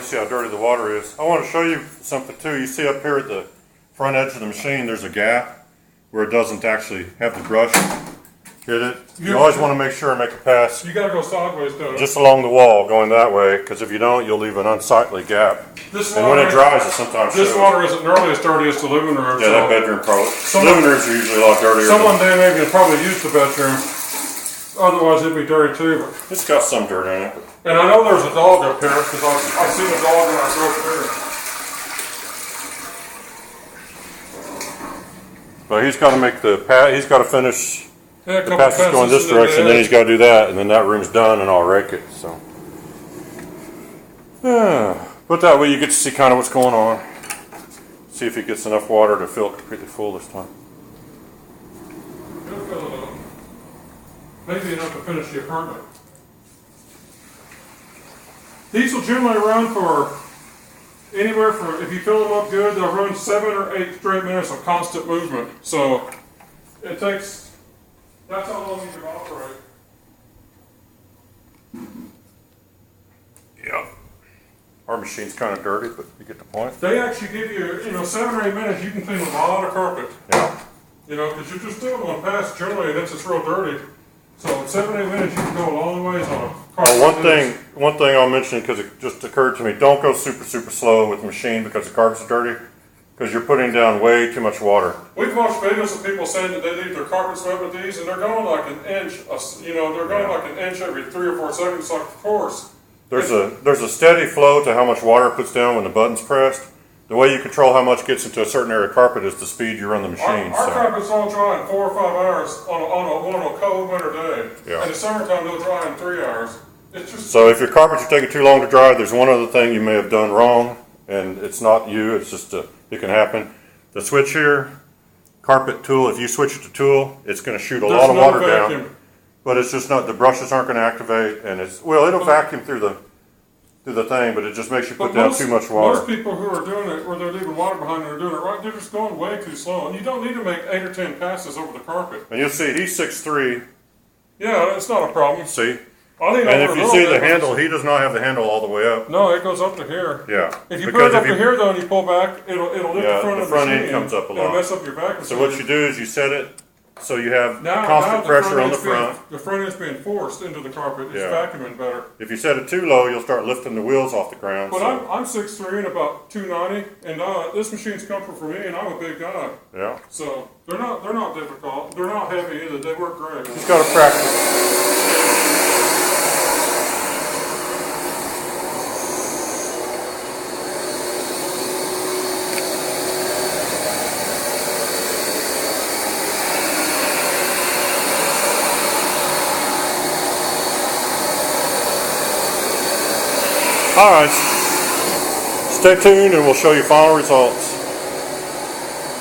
see how dirty the water is. I want to show you something too. You see up here at the front edge of the machine, there's a gap where it doesn't actually have the brush hit it. You always want to make sure and make a pass. You got to go sideways, don't you? Just along the wall, going that way, because if you don't, you'll leave an unsightly gap. And when it dries, it sometimes This shows. water isn't nearly as dirty as the living room. Yeah, that bedroom probably. Living rooms are usually a lot dirtier. Someone there maybe probably used the bedroom. Otherwise, it'd be dirty too. But. It's got some dirt in it. And I know there's a dog up here because I've seen a dog when I go up there. But he's got to make the pass. He's got to finish. Yeah, The passage going this direction, then he's got to do that, and then that room's done, and I'll rake it. So, but that way you get to see kind of what's going on. See if he gets enough water to fill it completely full this time. He'll fill it up. Maybe enough to finish the apartment. These will generally run for anywhere from, if you fill them up good, they'll run 7 or 8 straight minutes of constant movement. So it takes. That's how long you can operate. Yeah. Our machine's kind of dirty, but you get the point. They actually give you, 7 or 8 minutes, you can clean a lot of carpet. Yeah. Because you're just doing one pass generally, and it's just real dirty. So in 7 or 8 minutes, you can go a long ways on a carpet. One thing I'll mention, because it just occurred to me, don't go super slow with the machine because the carpet's dirty. Because you're putting down way too much water. We've watched videos of people saying that they leave their carpet swept with these, and they're going like an inch. They're going like an inch every 3 or 4 seconds. Like, of course, there's a steady flow to how much water it puts down when the button's pressed. The way you control how much gets into a certain area of carpet is the speed you run the machine. Our carpet's all dry in 4 or 5 hours on a cold winter day. Yeah. And in the summertime, they'll dry in 3 hours. It's just so if your carpets are taking too long to dry, there's one other thing you may have done wrong, and it's not you. It's just it can happen. The switch here, carpet tool, if you switch it to tool, it's going to shoot a lot of water down. But it's just not, the brushes aren't going to activate, and it'll vacuum through the thing, but it just makes you put down too much water. Most people who are doing it, where they're leaving water behind and they're doing it right, they're just going way too slow. And you don't need to make 8 or 10 passes over the carpet. And you'll see, he's 6'3". Yeah, it's not a problem. See? And if you see the handle, he does not have the handle all the way up. No, it goes up to here. Yeah. If you put it up to here, though, and you pull back, it'll lift the front of the front machine. end comes up a lot. It'll mess up your vacuum. So what you do is you set it so you have constant pressure on the front. The front end's being forced into the carpet. It's vacuuming better. If you set it too low, you'll start lifting the wheels off the ground. But I'm 6'3" and about 290, and this machine's comfort for me, and I'm a big guy. Yeah. So they're not difficult. They're not heavy either. They work great. Just got to practice. All right, stay tuned and we'll show you final results.